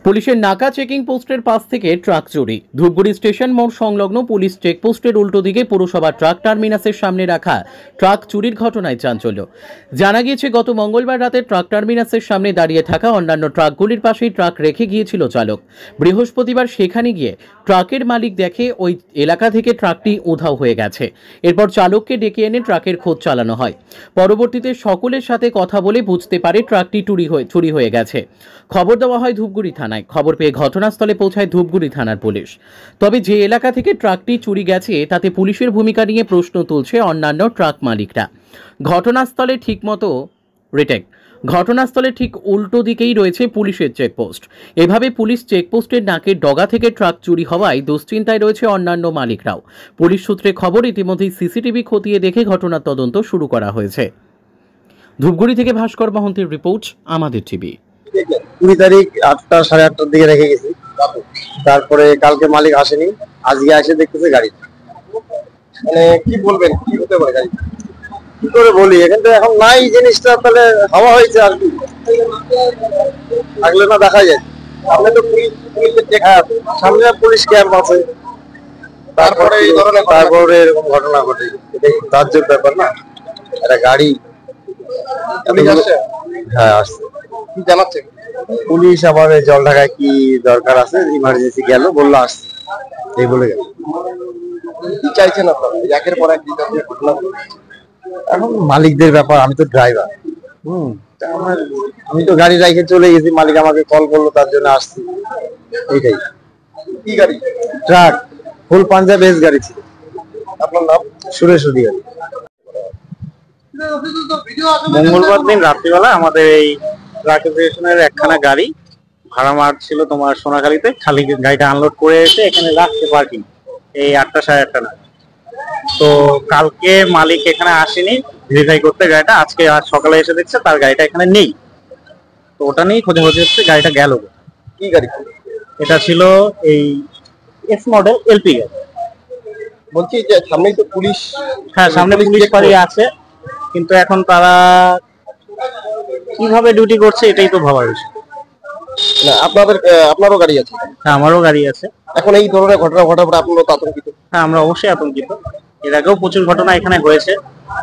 পুলিশের নাকা চেকিং পোস্টের পাশ থেকে ট্রাক চুরি। ধূপগুড়ি স্টেশন মোড় সংলগ্ন পুলিশ চেকপোস্টের উল্টো দিকে পুরসভা ট্রাক টার্মিনাসের সামনে রাখা ট্রাক চুরির ঘটনায় চাঞ্চল্য। জানা গিয়েছে, গত মঙ্গলবার রাতে ট্রাক টার্মিনাসের সামনে দাঁড়িয়ে থাকা অন্যান্য ট্রাকগুলির পাশেই ট্রাক রেখে গিয়েছিল চালক। বৃহস্পতিবার সেখানে গিয়ে ট্রাকের মালিক দেখে ওই এলাকা থেকে ট্রাকটি উধাও হয়ে গেছে। এরপর চালককে ডেকে এনে ট্রাকের খোঁজ চালানো হয়। পরবর্তীতে সকলের সাথে কথা বলে বুঝতে পারে ট্রাকটি চুরি হয়ে গেছে। খবর দেওয়া হয় ধূপগুড়ি থানায়। খবর পেয়ে ঘটনাস্থলে পৌঁছায় ধূপগুড়ি থানার পুলিশ। তবে যে এলাকা থেকে ট্রাকটি চুরি গেছে তাতে পুলিশের ভূমিকা নিয়ে প্রশ্ন তুলছে অন্যান্য ট্রাক মালিকরা। ঘটনাস্থলে ঠিক উল্টো দিকেই রয়েছে পুলিশের চেকপোস্ট। এভাবে পুলিশ চেকপোস্টের নাকের ডগা থেকে ট্রাক চুরি হওয়ায় দুশ্চিন্তায় রয়েছে অন্যান্য মালিকরাও। পুলিশ সূত্রে খবর, ইতিমধ্যেই সিসিটিভি খতিয়ে দেখে ঘটনার তদন্ত শুরু করা হয়েছে। ধূপগুড়ি থেকে ভাস্কর মহন্তের রিপোর্ট, আমাদের টিভি। 20 তারিখ 8টা সাড়ে 8টার দিকে রেখে গেছি। তারপরে কালকে মালিক আসেনি, আজকে এসে দেখতেছে গাড়ি। মানে কি বলবেন, কি হতে পারে গাড়ি? কি করে বলি, এখান থেকে এখন নাই জিনিসটা, তাহলে হাওয়া হয়েছে আর কি, থাকলে না দেখা যায়। সামনে তো সামনে পুলিশ ক্যাম্প আছে, তারপরে এরকম ঘটনা ঘটে। এটাই তাজ্জব ব্যাপার না, একটা গাড়ি। হ্যাঁ আসছে। কি জানাচ্ছে পুলিশ? আবার জল ঢাকায় কি দরকার আছে, ইমার্জেন্সি গেল, বললো আসছে, এই বলে গেল। কি চাইছেন আপনারা একের পর এক ঘটনা? এখন মালিকদের ব্যাপার, আমি তো ড্রাইভার। আমি তো গাড়ি রাইখে চলে গেছি, মালিক আমাকে কল করলো, তার জন্য আসছি, এইটাই। কি গাড়ি? ট্রাক, ফুল পাঞ্জাব এস গাড়ি ছিল। আপনার নাম? সুরেশ অধিকারী। মঙ্গলবার দিন রাত্রিবেলা আমাদের এই ট্রাক অ্যাসোসিয়েশনের একখানা গাড়ি ভাড়া মারছিল তোমার সোনাখালীতে। খালি গাড়িটা আনলোড করে এসে এখানে রাখছে পার্কিং, এই 8টা সাড়ে 8টা না। তো কালকে মালিক এখানে আসেনি ভেরিফাই করতে গাড়িটা, আজকে আজ সকালে এসে দেখছে তার গাড়িটা এখানে নেই। তো ওটা নিয়েই খোঁজাখুঁজি হচ্ছে গাড়িটা গেল। কি গাড়ি? এটা ছিল এই এস মডেল এলপি গাড়ি। বলছি যে সামনেই তো পুলিশ। হ্যাঁ, সামনে পুলিশ ফাঁড়ি আছে, কিন্তু এখন তারা কিভাবে ডিউটি করছে এটাই তো ভাবার বিষয়। না, আপনারও গাড়ি আছে? হ্যাঁ, আমারও গাড়ি আছে। এখন এই ধরনের ঘটনা ঘটার পর আপনারা আতঙ্কিত? হ্যাঁ, আমরা অবশ্যই আতঙ্কিত। এর আগেও প্রচুর ঘটনা এখানে হয়েছে।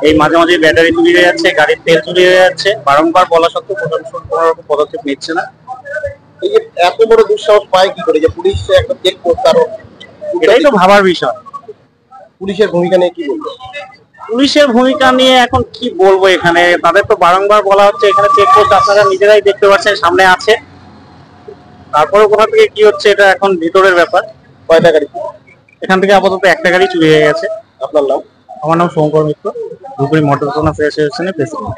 এই মাঝে মাঝে ব্যাটারি চুরি হয়ে যাচ্ছে, গাড়ির তেল চুরি হয়ে যাচ্ছে, বারংবার বলা সত্ত্বেও প্রশাসন কোনো রকম পদক্ষেপ নিচ্ছে না। এই যে এত বড় দুঃসাহস পায় কি করে যে পুলিশ একটা চেক করতে? এটাই তো ভাবার বিষয়। পুলিশের ভূমিকা নিয়ে কি বলবো? পুলিশের ভূমিকা নিয়ে এখন কি বলবো, এখানে তাদের তো বারংবার বলা হচ্ছে এখানে চেকপোস্ট আপনারা নিজেরাই দেখতে পাচ্ছেন সামনে আছে, তারপরে কোথা থেকে কি হচ্ছে এটা এখন ভিতরের ব্যাপার। কয়টা গাড়ি? এখান থেকে আপাতত একটা গাড়ি চুরি হয়ে গেছে। আপনার নাম? আমার নাম শঙ্কর মিত্র, ধুপগুড়ি মোটর অ্যাসোসিয়েশনের প্রেসিডেন্ট।